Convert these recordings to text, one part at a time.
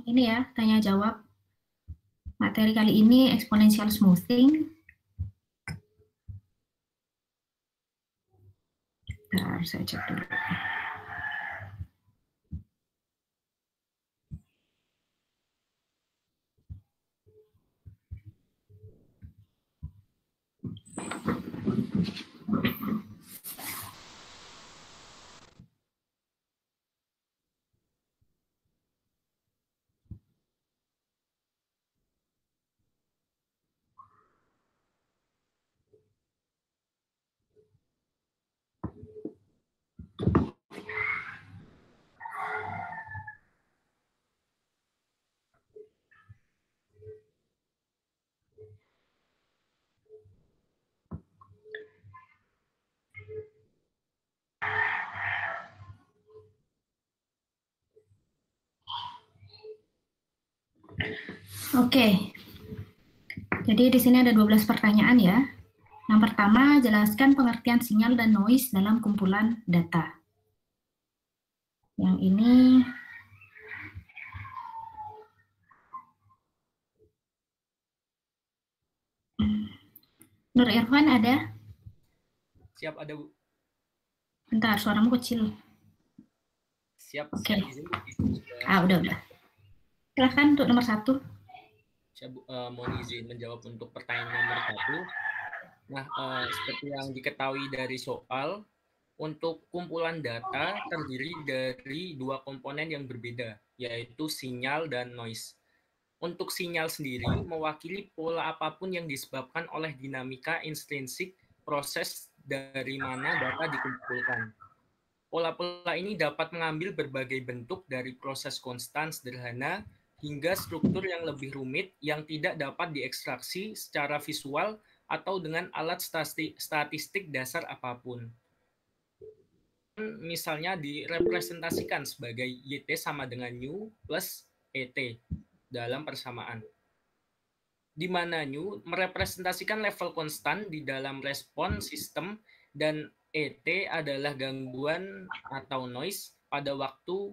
ini ya, tanya jawab. Materi kali ini exponential smoothing. Bentar, saya cek dulu. Oke, jadi di sini ada 12 pertanyaan ya. Yang pertama, jelaskan pengertian sinyal dan noise dalam kumpulan data. Yang ini Nur Irfan ada? Siap, ada Bu. Bentar, suaramu kecil. Siap, Oke. izin. Udah. Silahkan untuk nomor 1. Saya mohon izin menjawab untuk pertanyaan nomor 1. Nah, seperti yang diketahui dari soal, untuk kumpulan data terdiri dari 2 komponen yang berbeda, yaitu sinyal dan noise. Untuk sinyal sendiri mewakili pola apapun yang disebabkan oleh dinamika intrinsik proses dari mana data dikumpulkan. Pola-pola ini dapat mengambil berbagai bentuk dari proses konstan sederhana hingga struktur yang lebih rumit yang tidak dapat diekstraksi secara visual atau dengan alat statistik dasar apapun. Misalnya direpresentasikan sebagai YT sama dengan Nu plus ET dalam persamaan, di mana Nu merepresentasikan level konstan di dalam respon sistem dan ET adalah gangguan atau noise pada waktu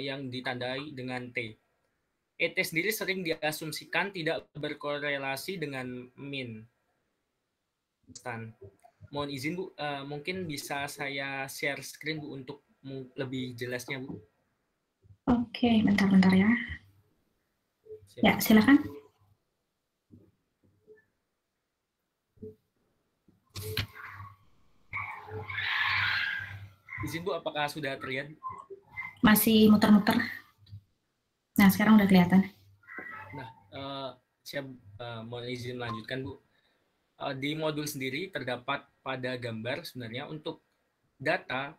yang ditandai dengan T. ET sendiri sering diasumsikan tidak berkorelasi dengan min. Mohon izin Bu, mungkin bisa saya share screen Bu untuk lebih jelasnya Bu. Oke, bentar ya. Siap. Ya, silakan. Izin Bu, apakah sudah terlihat? Masih muter-muter. Nah, sekarang udah kelihatan. Nah, saya mohon izin melanjutkan Bu. Di modul sendiri terdapat pada gambar sebenarnya untuk data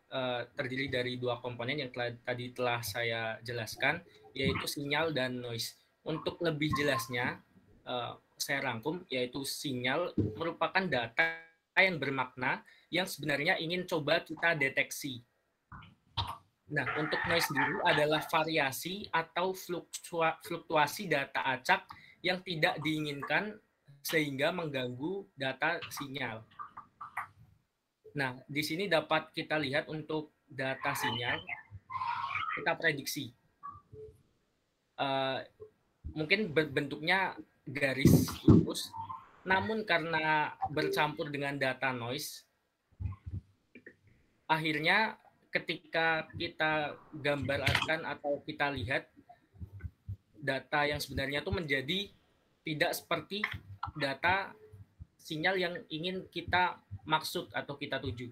terdiri dari 2 komponen yang tadi telah saya jelaskan, yaitu sinyal dan noise. Untuk lebih jelasnya, saya rangkum, yaitu sinyal merupakan data yang bermakna yang sebenarnya ingin coba kita deteksi. Nah, untuk noise sendiri adalah variasi atau fluktuasi data acak yang tidak diinginkan sehingga mengganggu data sinyal. Nah, di sini dapat kita lihat untuk data sinyal, kita prediksi. Mungkin bentuknya garis lurus, namun karena bercampur dengan data noise, akhirnya ketika kita gambarkan atau kita lihat data yang sebenarnya itu menjadi tidak seperti data sinyal yang ingin kita maksud atau kita tuju.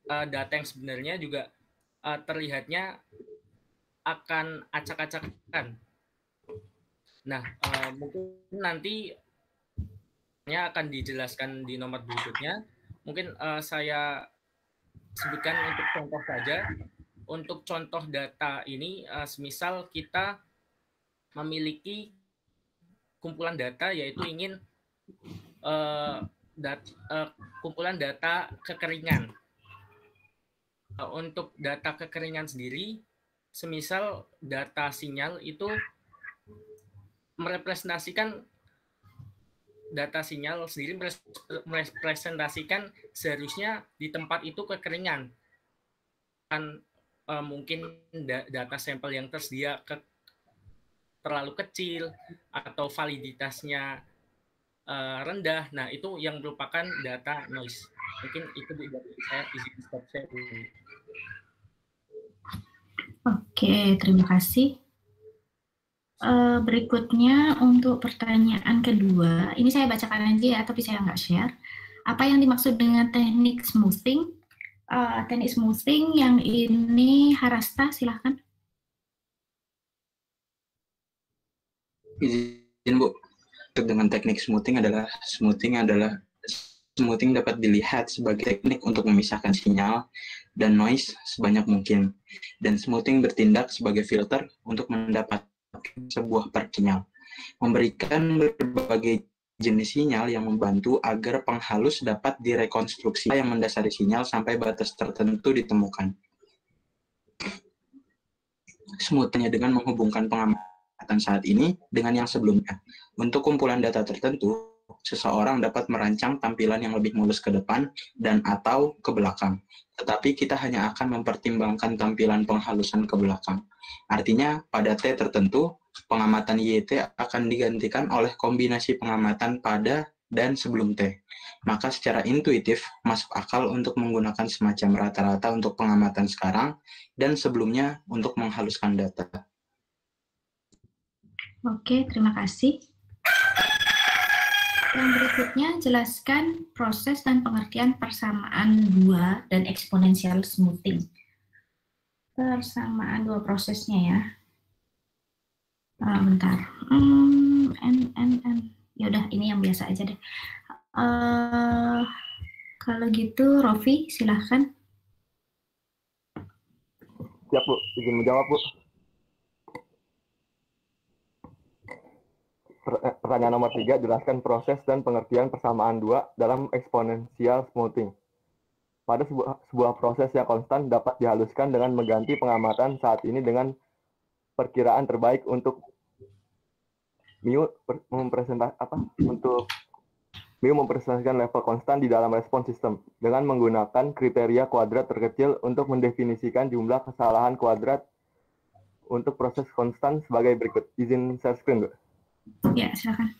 Data yang sebenarnya juga terlihatnya akan acak-acakan. Nah, mungkin nanti akan dijelaskan di nomor berikutnya. Mungkin saya sebutkan untuk contoh saja. Untuk contoh data ini, semisal kita memiliki kumpulan data, yaitu ingin kumpulan data kekeringan. Untuk data kekeringan sendiri, semisal data sinyal itu merepresentasikan data sinyal sendiri merepresentasikan seharusnya di tempat itu kekeringan. Kan mungkin data sampel yang tersedia terlalu kecil atau validitasnya rendah. Nah, itu yang merupakan data noise. Mungkin itu dari saya, izin stop saya dulu. Oke, terima kasih. Berikutnya untuk pertanyaan kedua, ini saya bacakan aja ya, tapi saya nggak share. Apa yang dimaksud dengan teknik smoothing? Teknik smoothing yang ini Harasta, silahkan. Izin Bu, dengan teknik smoothing dapat dilihat sebagai teknik untuk memisahkan sinyal dan noise sebanyak mungkin. Dan smoothing bertindak sebagai filter untuk mendapatkan sebuah persinyal, memberikan berbagai jenis sinyal yang membantu agar penghalus dapat direkonstruksi yang mendasari sinyal sampai batas tertentu ditemukan. Smoothingnya dengan menghubungkan pengamatan saat ini dengan yang sebelumnya. Untuk kumpulan data tertentu, seseorang dapat merancang tampilan yang lebih mulus ke depan dan atau ke belakang. Tetapi kita hanya akan mempertimbangkan tampilan penghalusan ke belakang. Artinya, pada T tertentu, pengamatan YT akan digantikan oleh kombinasi pengamatan pada dan sebelum T. Maka secara intuitif, masuk akal untuk menggunakan semacam rata-rata untuk pengamatan sekarang dan sebelumnya untuk menghaluskan data. Oke, terima kasih. Yang berikutnya, jelaskan proses dan pengertian persamaan dua dan eksponensial smoothing. Persamaan dua prosesnya ya. Bentar. Yaudah, ini yang biasa aja deh. Kalau gitu, Rofi, silahkan. Siap, Bu. Izin menjawab, Bu. Pertanyaan nomor 3, jelaskan proses dan pengertian persamaan dua dalam eksponensial smoothing. Pada sebuah proses yang konstan dapat dihaluskan dengan mengganti pengamatan saat ini dengan perkiraan terbaik untuk mu mempresentasikan level konstan di dalam respon sistem dengan menggunakan kriteria kuadrat terkecil untuk mendefinisikan jumlah kesalahan kuadrat untuk proses konstan sebagai berikut. Izin share screen, Bu. Ya, silakan.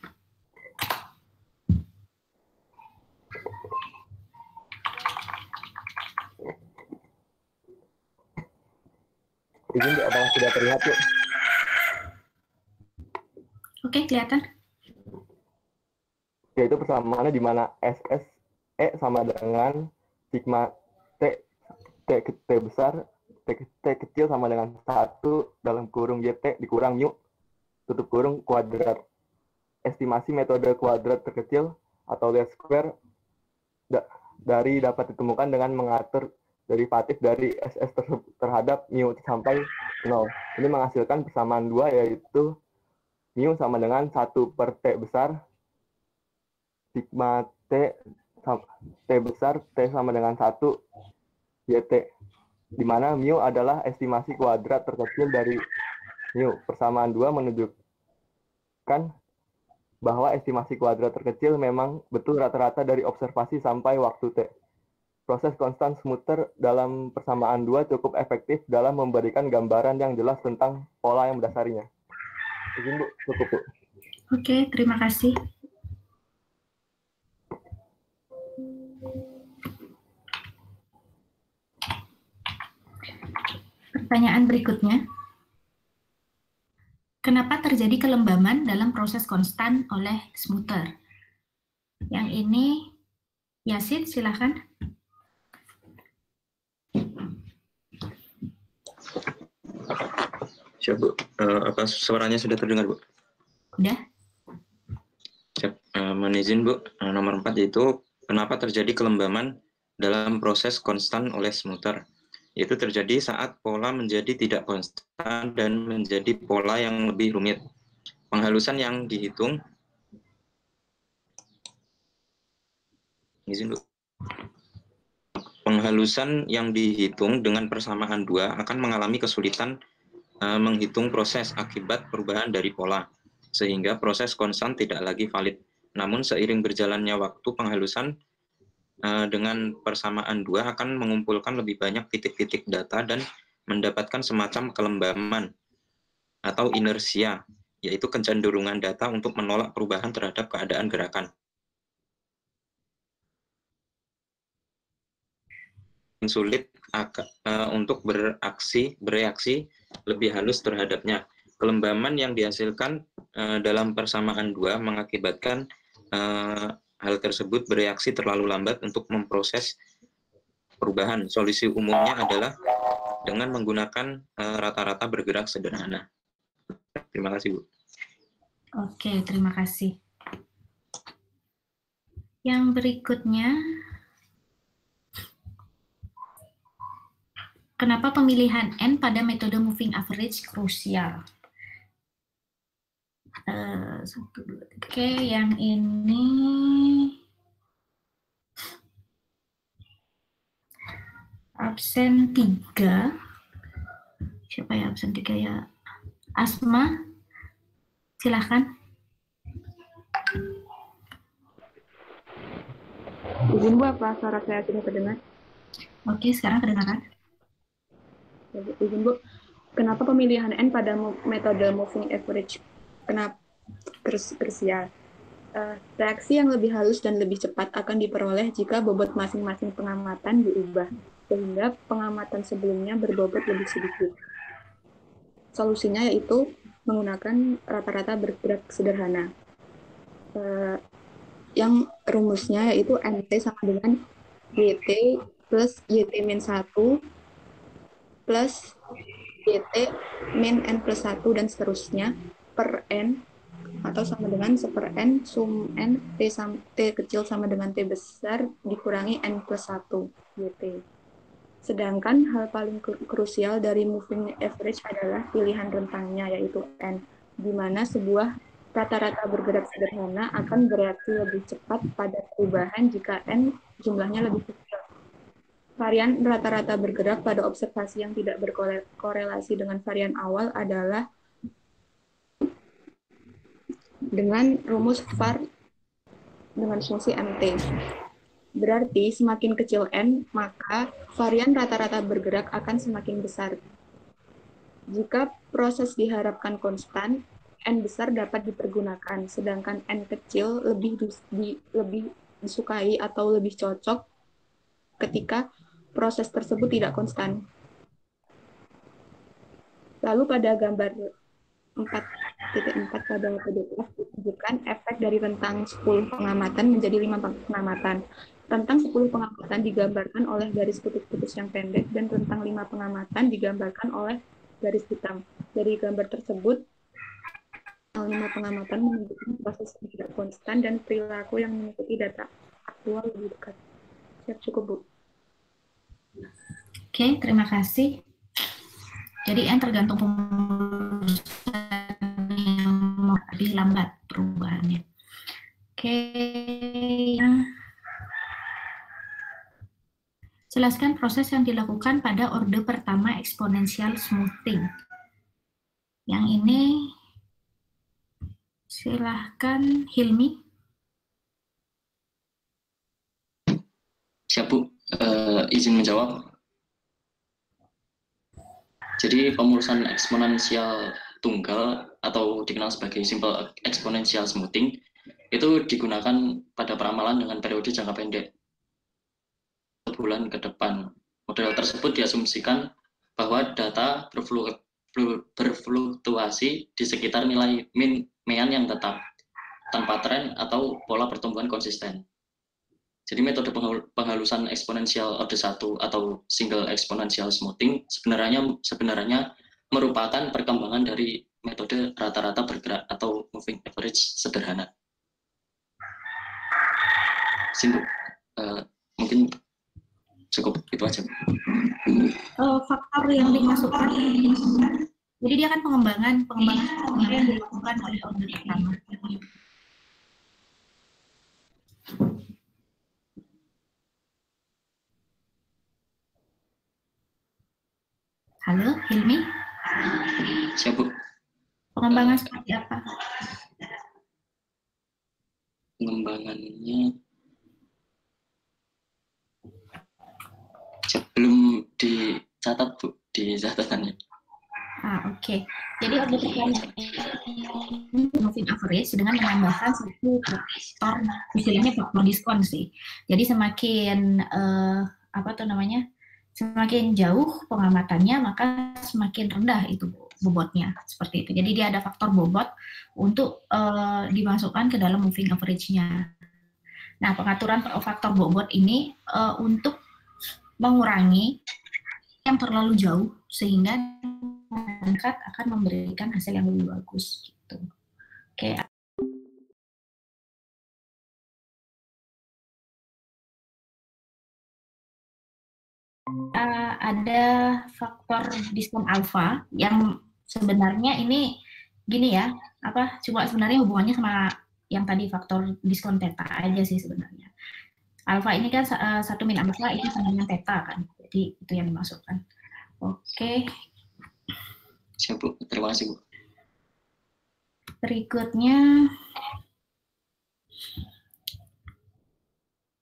Izin, Bu, apakah sudah terlihat, Bu? Oke, kelihatan. Yaitu persamaannya di mana SSE sama dengan sigma T besar, T kecil sama dengan 1 dalam kurung YT dikurang mu tutup kurung kuadrat. Estimasi metode kuadrat terkecil atau least square dari dapat ditemukan dengan mengatur derivatif dari SS terhadap mu sampai 0. Ini menghasilkan persamaan dua, yaitu mu sama dengan 1 per T besar sigma T besar T sama dengan 1 YT, di mana mu adalah estimasi kuadrat terkecil dari mu. Persamaan dua menunjukkan bahwa estimasi kuadrat terkecil memang betul rata-rata dari observasi sampai waktu T. Proses konstan smoother dalam persamaan dua cukup efektif dalam memberikan gambaran yang jelas tentang pola yang mendasarinya. Izin, Bu, cukup, Bu. Oke, terima kasih. Pertanyaan berikutnya. Kenapa terjadi kelembaman dalam proses konstan oleh smoother? Yang ini, Yasid, silahkan. Siap, Bu. Apa suaranya sudah terdengar, Bu? Udah. Siap. Mohon izin, Bu. Nomor 4 yaitu kenapa terjadi kelembaman dalam proses konstan oleh smoother. Yaitu terjadi saat pola menjadi tidak konstan dan menjadi pola yang lebih rumit. Penghalusan yang dihitung, izin, Bu. Penghalusan yang dihitung dengan persamaan dua akan mengalami kesulitan menghitung proses akibat perubahan dari pola, sehingga proses konstan tidak lagi valid. Namun seiring berjalannya waktu, penghalusan dengan persamaan dua akan mengumpulkan lebih banyak titik-titik data dan mendapatkan semacam kelembaman atau inersia yaitu kecenderungan data untuk menolak perubahan terhadap keadaan gerakan. Sulit untuk bereaksi lebih halus terhadapnya. Kelembaman yang dihasilkan dalam persamaan 2 mengakibatkan hal tersebut bereaksi terlalu lambat untuk memproses perubahan. Solusi umumnya adalah dengan menggunakan rata-rata bergerak sederhana. Terima kasih, Bu. Oke, terima kasih. Yang berikutnya, kenapa pemilihan N pada metode moving average krusial? Oke, yang ini absen 3. Siapa ya absen 3 ya? Asma, silahkan. Izin Bu, apa suara saya tidak terdengar? Oke, sekarang kedengaran. Izin Bu, kenapa pemilihan N pada metode moving average? Kenapa krusial? Reaksi yang lebih halus dan lebih cepat akan diperoleh jika bobot masing-masing pengamatan diubah, sehingga pengamatan sebelumnya berbobot lebih sedikit. Solusinya yaitu menggunakan rata-rata bergerak sederhana. Yang rumusnya yaitu NT sama dengan YT plus YT-1 plus YT min N plus 1 dan seterusnya per N atau sama dengan 1/N sum N T kecil sama dengan T besar dikurangi N plus 1 YT. Sedangkan hal paling krusial dari moving average adalah pilihan rentangnya yaitu N, di mana sebuah rata-rata bergerak sederhana akan bereaksi lebih cepat pada perubahan jika N jumlahnya lebih kecil. Varian rata-rata bergerak pada observasi yang tidak berkorelasi dengan varian awal adalah dengan rumus var dengan fungsi MT. Berarti semakin kecil N, maka varian rata-rata bergerak akan semakin besar. Jika proses diharapkan konstan, N besar dapat dipergunakan, sedangkan N kecil lebih disukai atau lebih cocok ketika proses tersebut tidak konstan. Lalu pada gambar 4.4 pada PDF ditunjukkan efek dari rentang 10 pengamatan menjadi 5 pengamatan. Rentang 10 pengamatan digambarkan oleh garis putus-putus yang pendek dan rentang 5 pengamatan digambarkan oleh garis hitam. Dari gambar tersebut, 5 pengamatan menunjukkan proses yang tidak konstan dan perilaku yang mengikuti data aktual lebih dekat. Siap, cukup, Bu. Oke, terima kasih. Jadi N tergantung yang lebih lambat perubahannya. Oke, jelaskan proses yang dilakukan pada orde pertama eksponensial smoothing. Yang ini silahkan Hilmi. Siap, Bu. Izin menjawab. Jadi pemulusan eksponensial tunggal atau dikenal sebagai simple exponential smoothing itu digunakan pada peramalan dengan periode jangka pendek bulan ke depan. Model tersebut diasumsikan bahwa data berfluktuasi di sekitar nilai mean yang tetap tanpa tren atau pola pertumbuhan konsisten. Jadi metode penghalusan eksponensial orde 1 atau single exponential smoothing sebenarnya merupakan perkembangan dari metode rata-rata bergerak atau moving average sederhana. Mungkin cukup itu aja. Faktor yang dimasukkan, jadi dia kan pengembangan yang dilakukan oleh orde pertama. Halo, Hilmi? Siap, Bu. Pengembangan seperti apa? Pengembangannya belum dicatat, Bu, di catatannya. Oke. Jadi orde pertama average dengan menambahkan satu faktor, istilahnya faktor diskon sih. Jadi semakin semakin jauh pengamatannya, maka semakin rendah itu bobotnya, seperti itu. Jadi dia ada faktor bobot untuk dimasukkan ke dalam moving average-nya. Nah, pengaturan faktor bobot ini untuk mengurangi yang terlalu jauh sehingga masyarakat akan memberikan hasil yang lebih bagus gitu. Oke. Ada faktor diskon alfa yang sebenarnya ini gini ya, cuma sebenarnya hubungannya sama yang tadi faktor diskon theta aja sih sebenarnya. Alfa ini kan 1 min alfa itu sama dengan theta kan, jadi itu yang dimasukkan. Oke. Siap, Bu. Terima kasih, Bu. Berikutnya,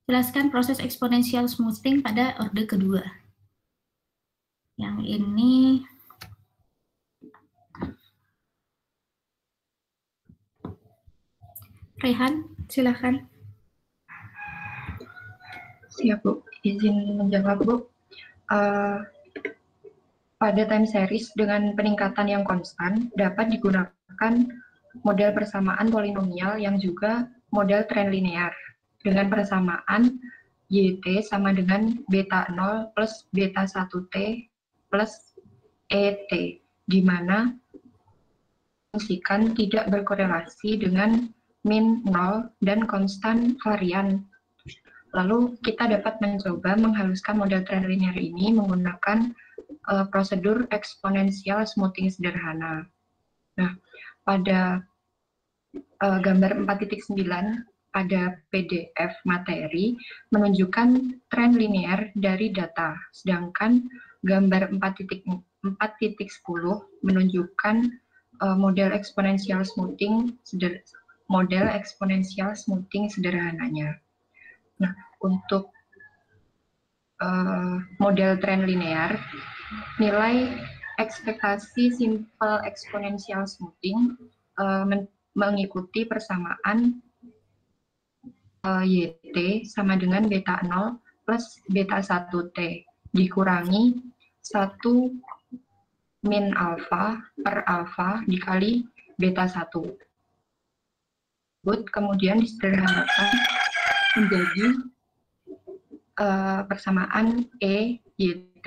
jelaskan proses exponential smoothing pada orde kedua. Yang ini Rehan, silakan. Siap, Bu. Izin menjawab, Bu. Pada time series dengan peningkatan yang konstan dapat digunakan model persamaan polinomial yang juga model tren linear dengan persamaan YT sama dengan beta 0 plus beta 1T plus ET, di mana fungsikan tidak berkorelasi dengan min 0 dan konstan varian. Lalu kita dapat mencoba menghaluskan model tren linear ini menggunakan prosedur eksponensial smoothing sederhana. Nah, pada gambar 4.9 pada PDF materi menunjukkan tren linear dari data, sedangkan gambar 4.10 menunjukkan model eksponensial smoothing sederhananya. Nah, untuk model tren linear, nilai ekspektasi simple exponential smoothing mengikuti persamaan YT sama dengan beta 0 plus beta 1T dikurangi 1 min alfa per alfa dikali beta 1. Kemudian disederhanakan menjadi persamaan E YT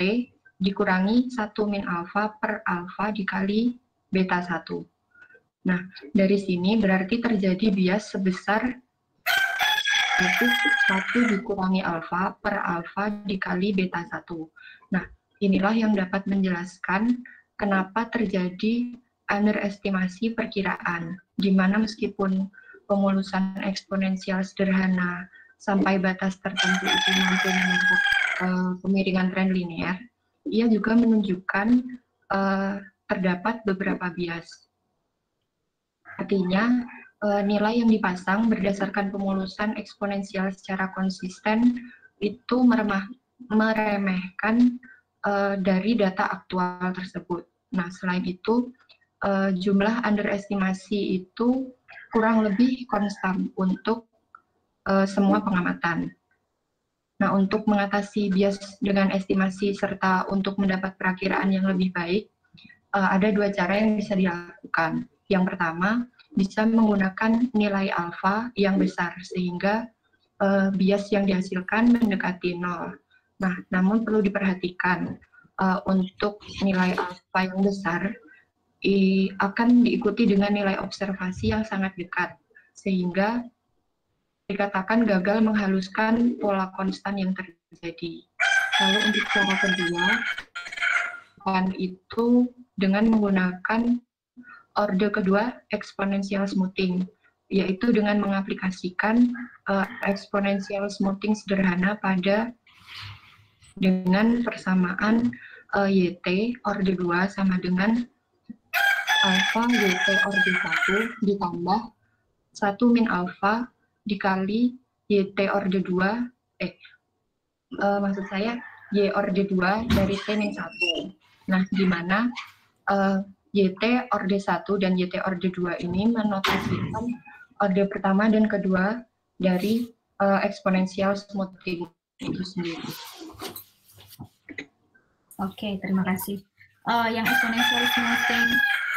dikurangi 1 min alfa per alfa dikali beta 1. Nah, dari sini berarti terjadi bias sebesar itu 1 dikurangi alfa per alfa dikali beta 1. Nah, inilah yang dapat menjelaskan kenapa terjadi underestimasi perkiraan, di mana meskipun pemulusan eksponensial sederhana sampai batas tertentu itu mampu membentuk kemiringan tren linear, ia juga menunjukkan terdapat beberapa bias. Artinya, nilai yang dipasang berdasarkan pemulusan eksponensial secara konsisten itu meremehkan dari data aktual tersebut. Nah, selain itu, jumlah underestimasi itu kurang lebih konstan untuk semua pengamatan. Nah, untuk mengatasi bias dengan estimasi serta untuk mendapat perakiraan yang lebih baik, ada 2 cara yang bisa dilakukan. Yang pertama, bisa menggunakan nilai alfa yang besar, sehingga bias yang dihasilkan mendekati 0. Nah, namun perlu diperhatikan, untuk nilai alfa yang besar, akan diikuti dengan nilai observasi yang sangat dekat, sehingga dikatakan gagal menghaluskan pola konstan yang terjadi. Lalu untuk cara kedua, itu dengan menggunakan orde kedua exponential smoothing, yaitu dengan mengaplikasikan exponential smoothing sederhana dengan persamaan YT orde 2 sama dengan alfa YT orde 1 ditambah 1 min alfa dikali YT orde 2, maksud saya Y orde 2 dari T min 1. Nah, di mana YT orde 1 dan YT orde 2 ini menotasikan orde pertama dan kedua dari eksponensial smoothing itu sendiri. Oke, terima kasih. Yang exponential smoothing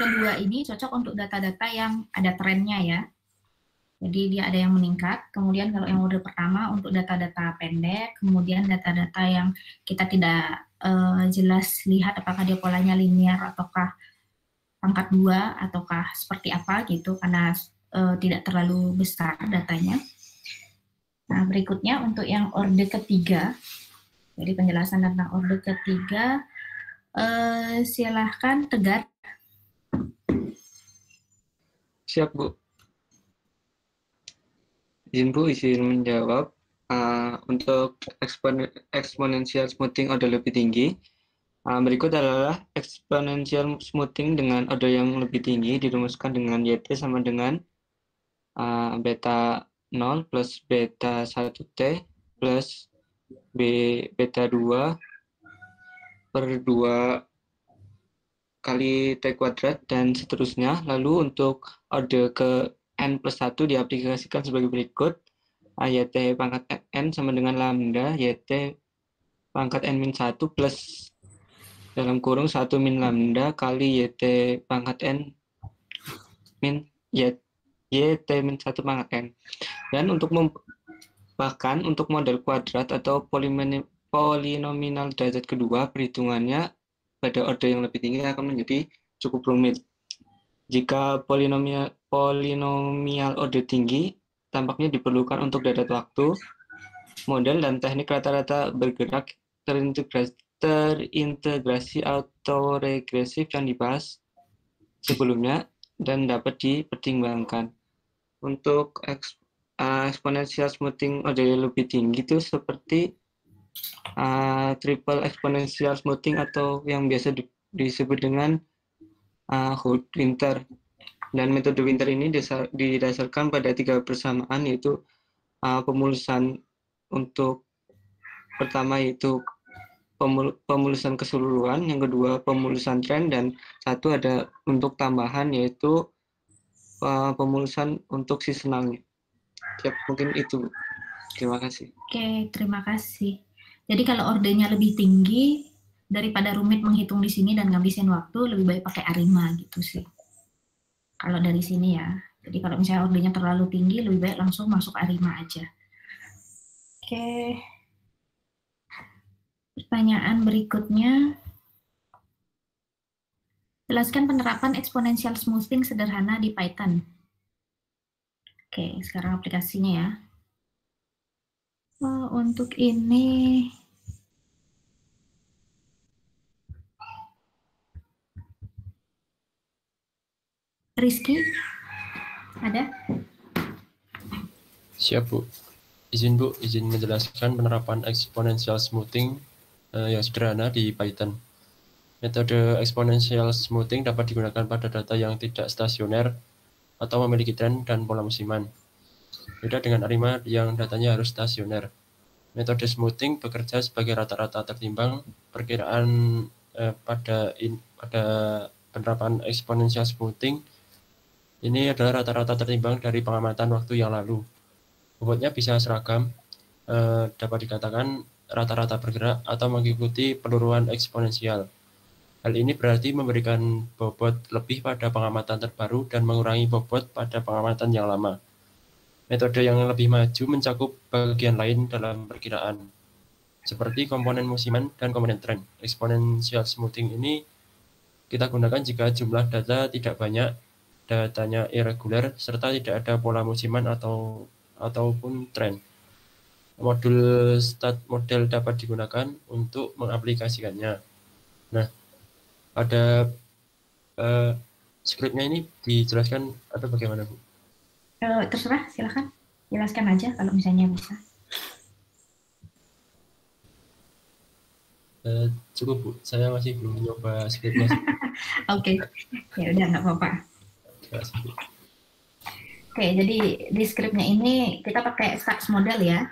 kedua ini cocok untuk data-data yang ada trennya ya. Jadi dia ada yang meningkat, kemudian kalau yang order pertama untuk data-data pendek, kemudian data-data yang kita tidak jelas lihat apakah dia polanya linear ataukah pangkat 2 ataukah seperti apa gitu, karena tidak terlalu besar datanya. Nah, berikutnya untuk yang order ketiga, jadi penjelasan tentang order ketiga, silahkan Tegar. Siap, Bu. Izin Bu, izin menjawab. Untuk exponential smoothing order lebih tinggi, berikut adalah exponential smoothing dengan order yang lebih tinggi dirumuskan dengan YT sama dengan beta 0 plus beta 1T plus beta 2 per 2 kali T kuadrat dan seterusnya. Lalu untuk order ke N plus 1 diaplikasikan sebagai berikut. YT pangkat N sama dengan lambda YT pangkat N min 1 plus dalam kurung 1 min lambda kali YT pangkat N min YT min 1 pangkat N. Dan untuk bahkan untuk model kuadrat atau polinomial derajat kedua, perhitungannya pada order yang lebih tinggi akan menjadi cukup rumit. Jika polinomial order tinggi tampaknya diperlukan untuk dadat waktu, model dan teknik rata-rata bergerak terintegrasi autoregresif yang dibahas sebelumnya dan dapat dipertimbangkan. Untuk exponential smoothing order yang lebih tinggi itu seperti triple exponential smoothing atau yang biasa disebut dengan Holt-Winter. Dan metode Winter ini didasarkan pada 3 persamaan, yaitu pemulusan untuk pertama yaitu pemulusan keseluruhan, yang kedua pemulusan tren, dan satu ada untuk tambahan yaitu pemulusan untuk seasonalnya. Ya, mungkin itu. Terima kasih. Oke, terima kasih. Jadi kalau ordernya lebih tinggi, daripada rumit menghitung di sini dan ngabisin waktu, lebih baik pakai ARIMA gitu sih. Kalau dari sini ya. Jadi kalau misalnya ordernya terlalu tinggi, lebih baik langsung masuk ARIMA aja. Oke. Pertanyaan berikutnya. Jelaskan penerapan exponential smoothing sederhana di Python. Oke, sekarang aplikasinya ya. Untuk ini Rizky, ada? Siap, Bu. Izin, Bu, izin menjelaskan penerapan exponential smoothing yang sederhana di Python. Metode exponential smoothing dapat digunakan pada data yang tidak stasioner atau memiliki tren dan pola musiman. Beda dengan ARIMA yang datanya harus stasioner. Metode smoothing bekerja sebagai rata-rata tertimbang. Perkiraan pada penerapan exponential smoothing ini adalah rata-rata tertimbang dari pengamatan waktu yang lalu. Bobotnya bisa seragam, dapat dikatakan rata-rata bergerak atau mengikuti peluruhan eksponensial. Hal ini berarti memberikan bobot lebih pada pengamatan terbaru dan mengurangi bobot pada pengamatan yang lama. Metode yang lebih maju mencakup bagian lain dalam perkiraan, seperti komponen musiman dan komponen tren. Exponential smoothing ini kita gunakan jika jumlah data tidak banyak, datanya irregular, serta tidak ada pola musiman ataupun tren. Model dapat digunakan untuk mengaplikasikannya. Nah, ada skripnya ini dijelaskan atau bagaimana, Bu? Terserah, silakan. Jelaskan aja kalau misalnya bisa. Cukup, Bu. Saya masih belum nyoba skripnya. Oke, ya udah nggak apa-apa. Oke, jadi di skripnya ini kita pakai Stax model ya.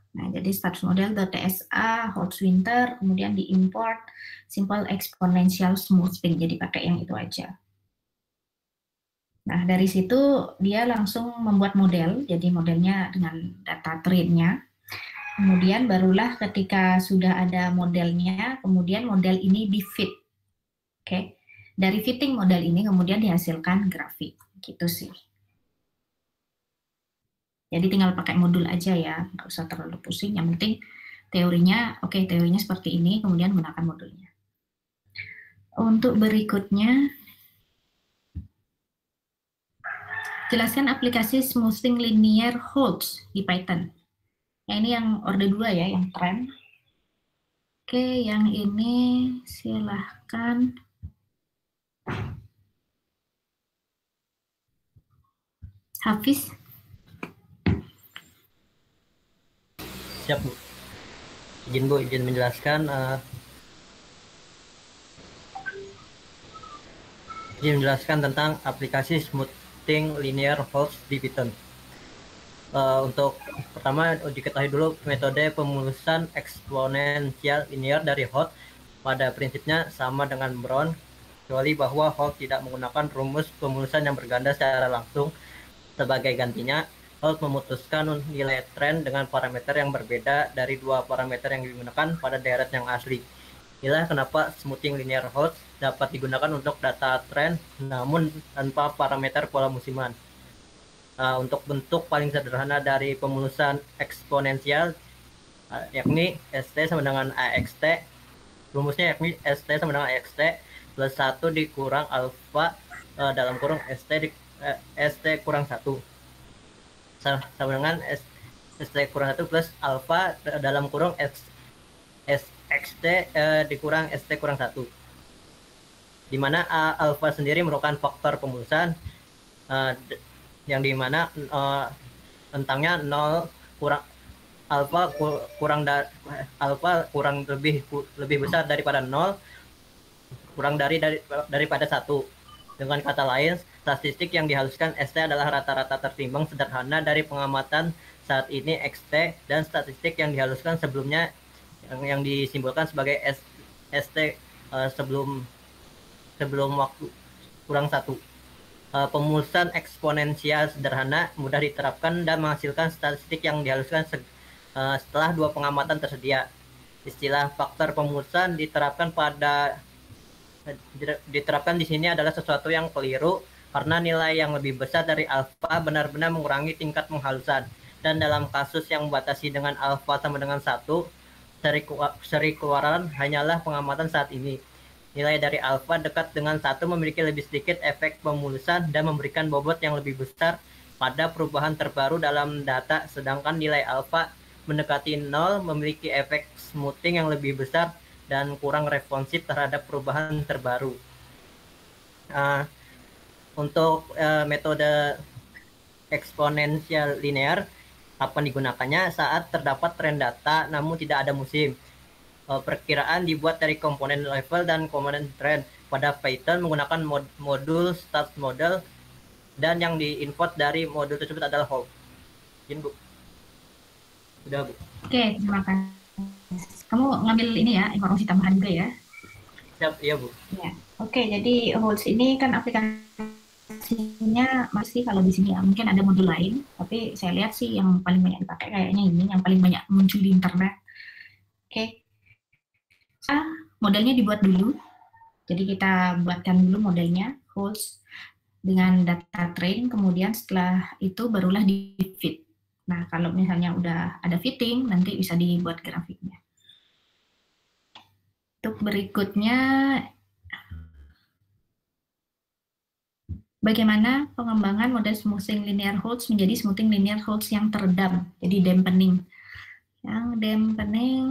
Nah, jadi status model the TSA, Holtzwinter, kemudian di import simple exponential smoothing. Jadi pakai yang itu aja. Nah, dari situ dia langsung membuat model. Jadi modelnya dengan data train-nya. Kemudian barulah ketika sudah ada modelnya, kemudian model ini di-fit. Oke. Dari fitting model ini kemudian dihasilkan grafik. Gitu sih. Jadi tinggal pakai modul aja ya, nggak usah terlalu pusing. Yang penting teorinya, oke, teorinya seperti ini, kemudian gunakan modulnya. Untuk berikutnya, jelaskan aplikasi smoothing linear holds di Python. Ya, ini yang orde 2 ya, yang tren. Oke, yang ini silahkan. Hafiz. Siap, Bu. Izin, Bu, izin menjelaskan. Izin menjelaskan tentang aplikasi smoothing linear holds di Python. Untuk pertama, diketahui dulu metode pemulusan eksponensial linear dari Holt. Pada prinsipnya sama dengan Brown, kecuali bahwa Holt tidak menggunakan rumus pemulusan yang berganda secara langsung. Sebagai gantinya, Holt memutuskan nilai tren dengan parameter yang berbeda dari dua parameter yang digunakan pada deret yang asli. Inilah kenapa smoothing linear holds dapat digunakan untuk data tren, namun tanpa parameter pola musiman. Untuk bentuk paling sederhana dari pemulusan eksponensial, yakni ST sama dengan AXT. Rumusnya yakni ST sama dengan AXT plus 1 dikurang alfa dalam kurung ST kurang 1. Sama dengan ST kurang 1 plus alfa dalam kurung XT dikurang ST kurang 1. Di mana alfa sendiri merupakan faktor pemulusan yang dimana rentangnya 0 kurang alfa kurang lebih besar daripada 0 kurang daripada 1. Dengan kata lain, statistik yang dihaluskan ST adalah rata-rata tertimbang sederhana dari pengamatan saat ini XT, dan statistik yang dihaluskan sebelumnya yang disimbolkan sebagai ST sebelum waktu kurang 1. Pemulusan eksponensial sederhana mudah diterapkan dan menghasilkan statistik yang dihaluskan setelah dua pengamatan tersedia. Istilah faktor pemulusan diterapkan di sini adalah sesuatu yang keliru karena nilai yang lebih besar dari alfa benar-benar mengurangi tingkat penghalusan, dan dalam kasus yang membatasi dengan alfa sama dengan 1, seri keluaran hanyalah pengamatan saat ini. Nilai dari alfa dekat dengan 1 memiliki lebih sedikit efek pemulusan dan memberikan bobot yang lebih besar pada perubahan terbaru dalam data, sedangkan nilai alfa mendekati 0 memiliki efek smoothing yang lebih besar dan kurang responsif terhadap perubahan terbaru. Untuk metode eksponensial linear, kapan digunakannya? Saat terdapat tren data namun tidak ada musim. Perkiraan dibuat dari komponen level dan komponen trend. Pada Python menggunakan modul start model, dan yang diimport dari modul tersebut adalah hold. Izin, Bu. Sudah, Bu. Oke, terima kasih. Kamu ngambil ini ya, informasi tambahan juga ya? Siap, iya, Bu. Ya. Oke, jadi holds ini kan aplikasinya masih kalau di sini ya, mungkin ada modul lain, tapi saya lihat sih yang paling banyak dipakai kayaknya ini, yang paling banyak muncul di internet. Oke. Modelnya dibuat dulu. Jadi kita buatkan dulu modelnya, holds dengan data train, kemudian setelah itu barulah di fit. Nah, kalau misalnya udah ada fitting, nanti bisa dibuat grafiknya. Untuk berikutnya, bagaimana pengembangan model smoothing linear holds menjadi smoothing linear holds yang teredam, jadi dampening. Yang dampening,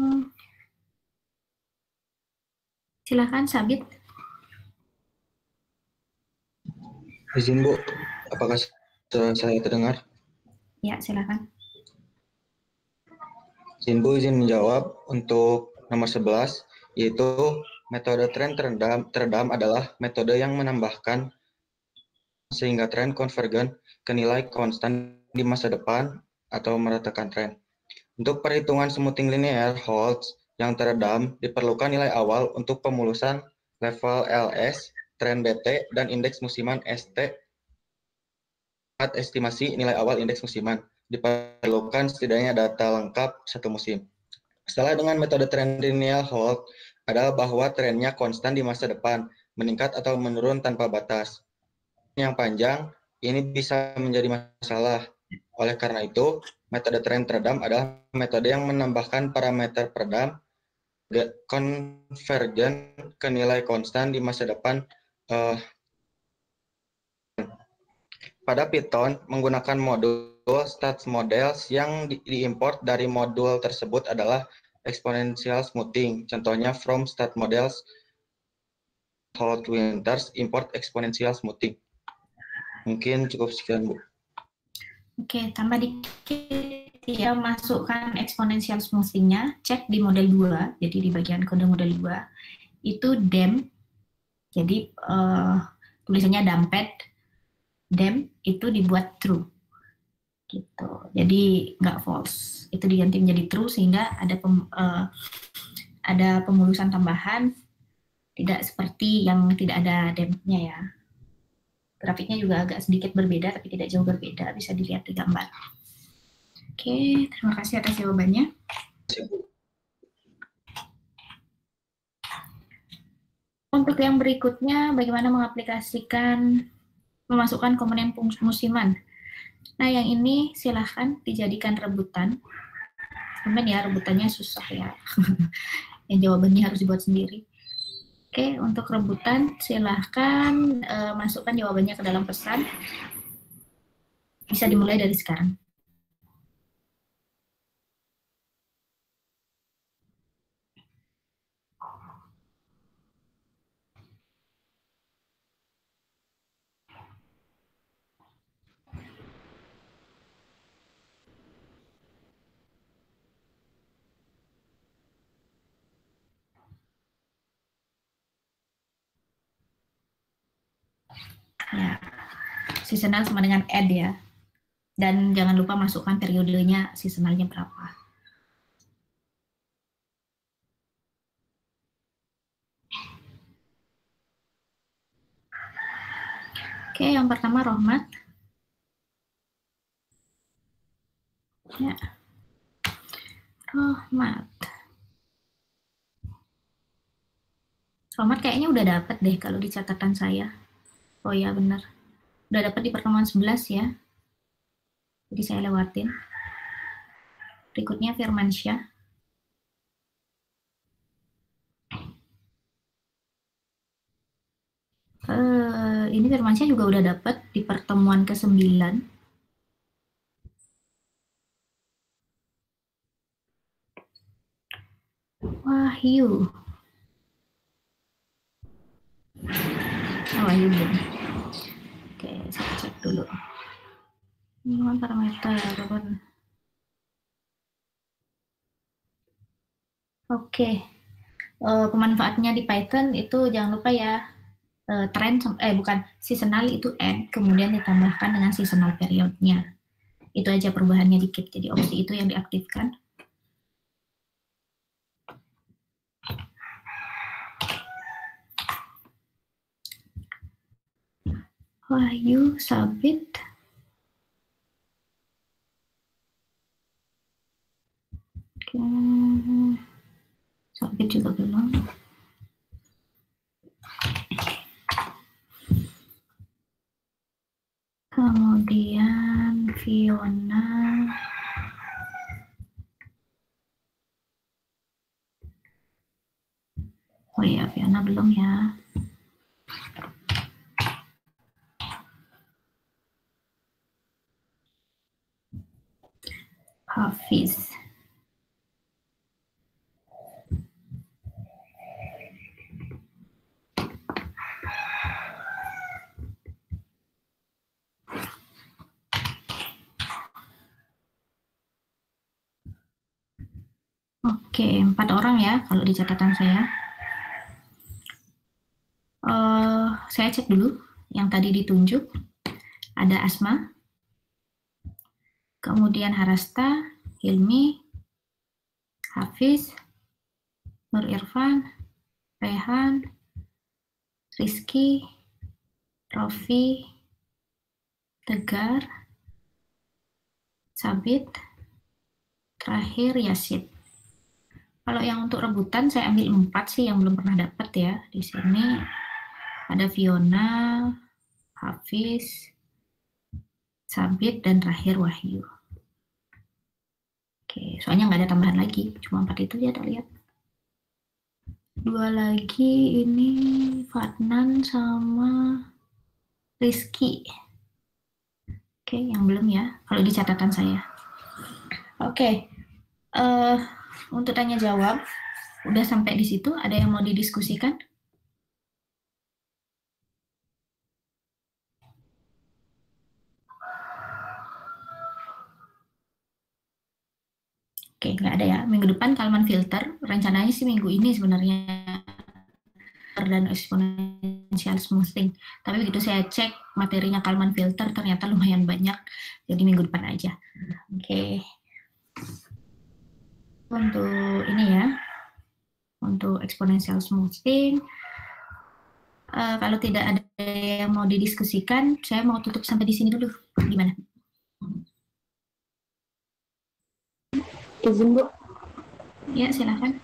silakan Sabit. Izin, Bu, apakah saya terdengar? Ya, silakan. Izin, Bu, izin menjawab untuk nomor 11, yaitu metode tren teredam adalah metode yang menambahkan sehingga tren konvergen ke nilai konstan di masa depan atau meratakan tren. Untuk perhitungan smoothing linear holds yang teredam, diperlukan nilai awal untuk pemulusan level LS, tren BT, dan indeks musiman ST. Saat estimasi nilai awal indeks musiman, diperlukan setidaknya data lengkap satu musim. Salah dengan metode tren linear hold adalah bahwa trennya konstan di masa depan, meningkat atau menurun tanpa batas. Yang panjang, ini bisa menjadi masalah. Oleh karena itu, metode tren teredam adalah metode yang menambahkan parameter peredam konvergen ke nilai konstan di masa depan. Pada Python, menggunakan modul stats models yang diimport dari modul tersebut adalah exponential smoothing. Contohnya from stat models Hold Winters import exponential smoothing. Mungkin cukup sekian, Bu. Oke, tambah dikit ya, masukkan exponential smoothing-nya, cek di model 2, jadi di bagian kode model 2, itu dem, jadi tulisannya damped, dem itu dibuat true, gitu, jadi nggak false, itu diganti menjadi true sehingga ada pemulusan tambahan, tidak seperti yang tidak ada dem-nya ya. Grafiknya juga agak sedikit berbeda, tapi tidak jauh berbeda. Bisa dilihat di gambar. Oke, terima kasih atas jawabannya. Untuk yang berikutnya, bagaimana memasukkan komponen musiman. Nah, yang ini silahkan dijadikan rebutan. Teman ya, rebutannya susah ya. Yang jawabannya harus dibuat sendiri. Oke, untuk rebutan silahkan masukkan jawabannya ke dalam pesan. Bisa dimulai dari sekarang. Ya, seasonal sama dengan add ya. Dan jangan lupa masukkan periodenya, seasonalnya berapa. Oke, yang pertama Rohmat. Ya. Rohmat kayaknya udah dapat deh kalau di catatan saya. Oh ya benar. Udah dapat di pertemuan 11 ya. Jadi saya lewatin. Berikutnya Firmansyah. Ini Firmansyah juga udah dapat di pertemuan ke-9. Wahyu. Wahyu belum. Oke, saya cek dulu. Ini parameter. Oke. Pemanfaatnya di Python itu jangan lupa ya, seasonal itu add, kemudian ditambahkan dengan seasonal periodnya. Itu aja perubahannya dikit, jadi opsi itu yang diaktifkan. Wahyu, Sabit. Oke. Sabit juga belum. Kemudian Fiona. Oh iya, Fiona belum ya. Hafiz. Oke, 4 orang ya kalau di catatan saya. Saya cek dulu yang tadi ditunjuk. Ada Asma, kemudian Harasta, Hilmi, Hafiz, Nur Irfan, Rehan, Rizky, Rofi, Tegar, Sabit, terakhir Yasid. Kalau yang untuk rebutan saya ambil 4 sih yang belum pernah dapat ya. Di sini ada Fiona, Hafiz, Sabit, dan terakhir Wahyu. Oke, soalnya nggak ada tambahan lagi, cuma 4 itu ya, lihat. 2 lagi ini Fadnan sama Rizky. Oke, yang belum ya, kalau di catatan saya. Oke, untuk tanya jawab, udah sampai di situ, ada yang mau didiskusikan? Oke, nggak ada ya. Minggu depan Kalman filter, rencananya sih minggu ini sebenarnya, dan exponential smoothing. Tapi begitu saya cek materinya Kalman filter, ternyata lumayan banyak, jadi minggu depan aja. Oke. Untuk ini ya, untuk exponential smoothing, kalau tidak ada yang mau didiskusikan, saya mau tutup sampai di sini dulu. Gimana? Izin Bu. Ya, silakan.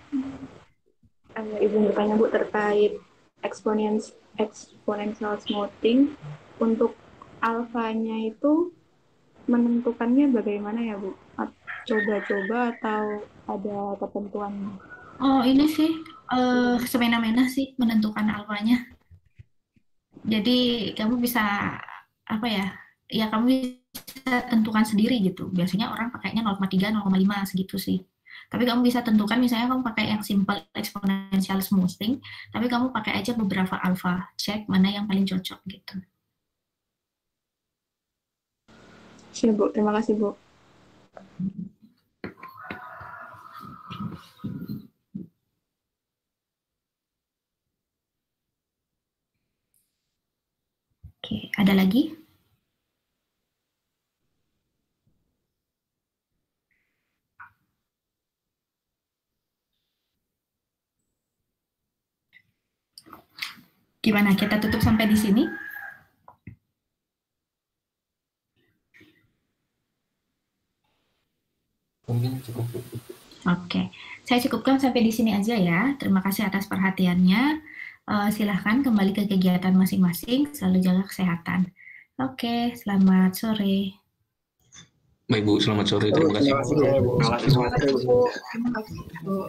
Izin bertanya Bu terkait exponential smoothing. Untuk alfanya itu menentukannya bagaimana ya Bu? Coba-coba atau ada ketentuan? Oh, ini sih semena-mena sih menentukan alfanya. Jadi kamu bisa apa ya? Ya kamu bisa tentukan sendiri gitu. Biasanya orang pakainya 0,3, 0,5 segitu sih. Tapi kamu bisa tentukan misalnya kamu pakai yang simple exponential smoothing, tapi kamu pakai aja beberapa alfa, cek mana yang paling cocok gitu. Siap Bu, terima kasih Bu. Oke, ada lagi? Gimana, kita tutup sampai di sini? Mungkin cukup. Oke, saya cukupkan sampai di sini aja ya. Terima kasih atas perhatiannya. Silahkan kembali ke kegiatan masing-masing, selalu jaga kesehatan. Oke, selamat sore. Baik Bu, selamat sore. Terima kasih. Terima kasih Bu. Terima kasih Bu.